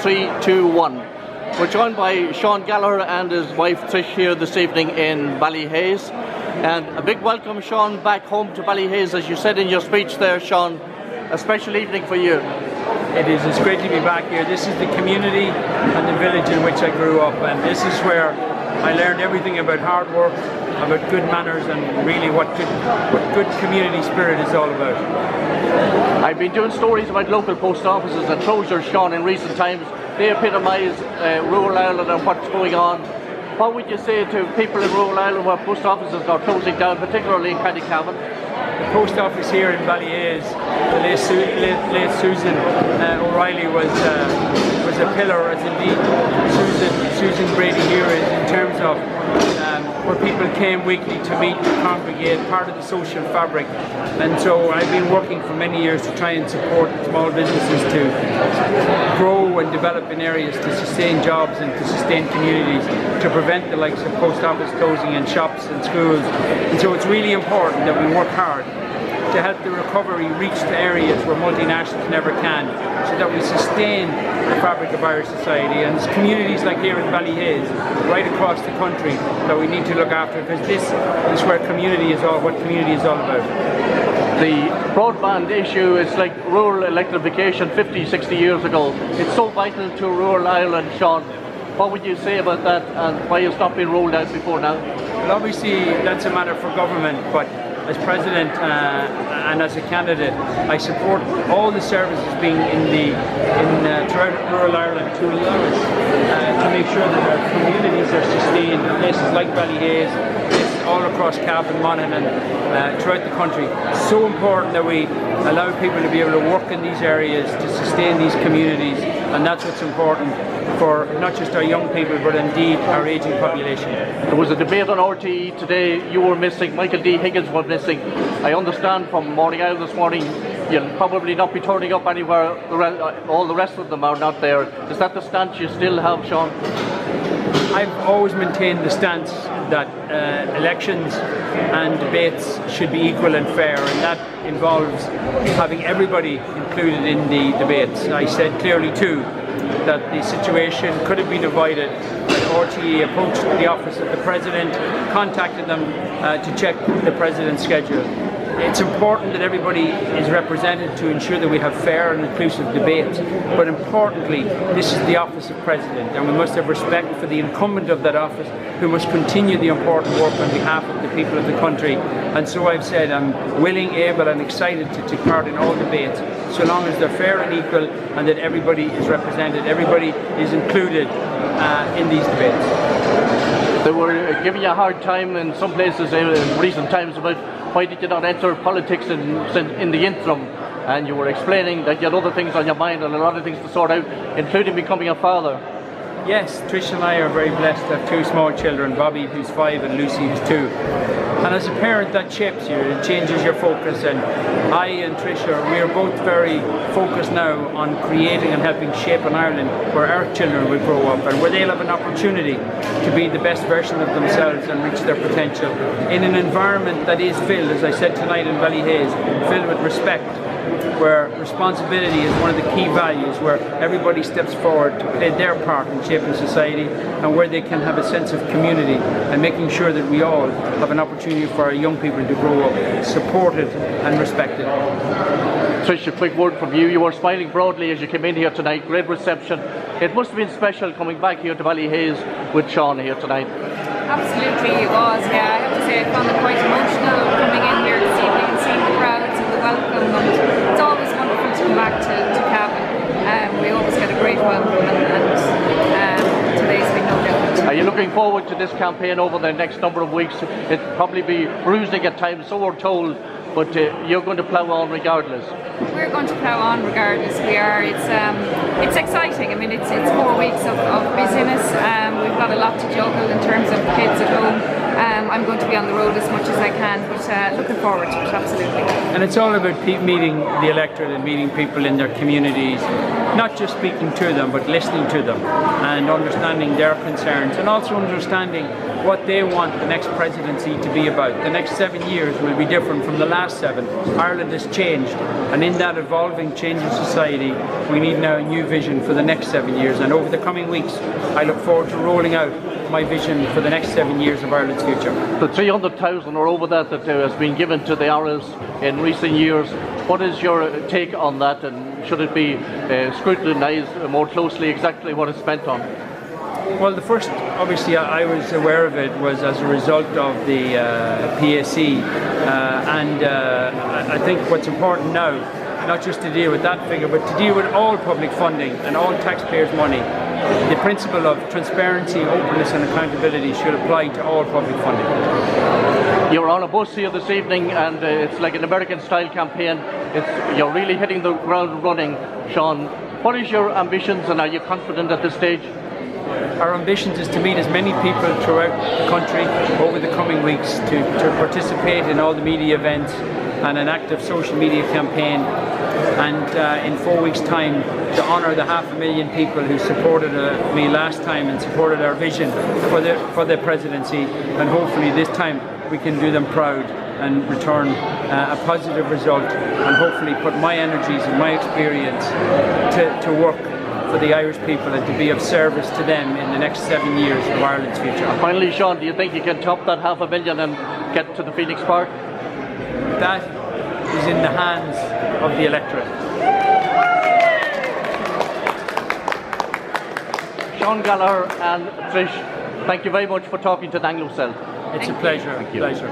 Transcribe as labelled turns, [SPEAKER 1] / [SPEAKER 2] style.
[SPEAKER 1] 3, 2, 1. We're joined by Sean Gallagher and his wife Trish here this evening in Ballyhaise. And a big welcome, Sean, back home to Ballyhaise. As you said in your speech there, Sean, a special evening for you.
[SPEAKER 2] It is. It's great to be back here. This is the community and the village in which I grew up, and this is where I learned everything about hard work, about good manners, and really what good community spirit is all about.
[SPEAKER 1] I've been doing stories about local post offices and closures, Sean, in recent times. They epitomise rural Ireland and what's going on. What would you say to people in rural Ireland where post offices are closing down, particularly in County Cavan?
[SPEAKER 2] The post office here in Ballyhaise, the late Susan O'Reilly was a pillar, as indeed Susan Brady here is, in terms of where people came weekly to meet, to congregate, part of the social fabric. And so I've been working for many years to try and support small businesses to grow and develop in areas, to sustain jobs and to sustain communities, to prevent the likes of post office closing and shops and schools. And so it's really important that we work hard to help the recovery reach to areas where multinationals never can, so that we sustain the fabric of Irish society. And it's communities like here in Ballyhaise, right across the country, that we need to look after, because this is where community is what community is all about.
[SPEAKER 1] The broadband issue is like rural electrification 50, 60 years ago. It's so vital to rural Ireland, Sean. What would you say about that, and why it's not been rolled out before now?
[SPEAKER 2] Well, obviously that's a matter for government, but as President and as a candidate, I support all the services being throughout rural Ireland to allow us to make sure that our communities are sustained. Places like Ballyhaise, places all across Cavan, Monaghan, and throughout the country. It's so important that we allow people to be able to work in these areas to sustain these communities, and that's what's important for not just our young people, but indeed our ageing population.
[SPEAKER 1] There was a debate on RTE today. You were missing, Michael D. Higgins was missing. I understand from Morning Owl this morning you'll probably not be turning up anywhere. All the rest of them are not there. Is that the stance you still have, Sean?
[SPEAKER 2] I've always maintained the stance that elections and debates should be equal and fair, and that involves having everybody included in the debates. I said clearly too that the situation could have been avoided when RTE approached the office of the President, contacted them to check the President's schedule. It's important that everybody is represented to ensure that we have fair and inclusive debates, but importantly, this is the office of President, and we must have respect for the incumbent of that office, who must continue the important work on behalf of the people of the country. And so I've said I'm willing, able and excited to take part in all debates, so long as they're fair and equal, and that everybody is represented, everybody is included in these debates.
[SPEAKER 1] They were giving you a hard time in some places in recent times about why did you not enter politics in the interim, and you were explaining that you had other things on your mind and a lot of things to sort out, including becoming a father.
[SPEAKER 2] Yes, Trish and I are very blessed to have two small children, Bobby who's 5 and Lucy who's 2. And as a parent that shapes you, it changes your focus, and I and Trish we are both very focused now on creating and helping shape an Ireland where our children will grow up and where they'll have an opportunity to be the best version of themselves and reach their potential in an environment that is filled, as I said tonight in Ballyhaise, filled with respect, where responsibility is one of the key values, where everybody steps forward to play their part in shaping society, and where they can have a sense of community, and making sure that we all have an opportunity for our young people to grow up supported and respected.
[SPEAKER 1] Trish, a quick word from you. You were smiling broadly as you came in here tonight. Great reception. It must have been special coming back here to Ballyhaise with Sean here tonight.
[SPEAKER 3] Absolutely, it was. Yeah, I have to say I found it quite emotional coming in here this evening and seeing the crowds and the welcome, and it's always wonderful to come back to Cavan. We always get a great welcome, and today's been no different.
[SPEAKER 1] Are you looking forward to this campaign over the next number of weeks? It'll probably be bruising at times, so we're told, but you're going to plough on regardless.
[SPEAKER 3] We're going to plough on regardless. We are. It's exciting. I mean, it's 4 weeks of busyness. We've got a lot to juggle in terms of kids at home. I'm going to be on the road as much as I can, but looking forward to it, absolutely.
[SPEAKER 2] And it's all about meeting the electorate and meeting people in their communities, not just speaking to them, but listening to them and understanding their concerns, and also understanding what they want the next presidency to be about. The next 7 years will be different from the last 7. Ireland has changed, and in that evolving, changing society, we need now a new vision for the next 7 years. And over the coming weeks, I look forward to rolling out my vision for the next 7 years of Ireland's future.
[SPEAKER 1] The 300,000 or over that has been given to the Irish in recent years. What is your take on that, and should it be scrutinised more closely exactly what it's spent on?
[SPEAKER 2] Well, the first, obviously, I was aware of it was as a result of the PAC, and I think what's important now, not just to deal with that figure, but to deal with all public funding and all taxpayers' money. The principle of transparency, openness and accountability should apply to all public funding.
[SPEAKER 1] You're on a bus here this evening, and it's like an American-style campaign. You're really hitting the ground running, Sean. What is your ambitions, and are you confident at this stage?
[SPEAKER 2] Our ambition is to meet as many people throughout the country over the coming weeks to participate in all the media events and an active social media campaign, and in 4 weeks' time to honour the 500,000 people who supported me last time and supported our vision for the presidency, and hopefully this time we can do them proud and return a positive result, and hopefully put my energies and my experience to work for the Irish people and to be of service to them in the next 7 years of Ireland's future.
[SPEAKER 1] And finally, Sean, do you think you can top that 500,000 and get to the Phoenix Park?
[SPEAKER 2] That is in the hands of the electorate.
[SPEAKER 1] Sean Gallagher and Trish, thank you very much for talking to the Celt.
[SPEAKER 2] It's a pleasure. Pleasure.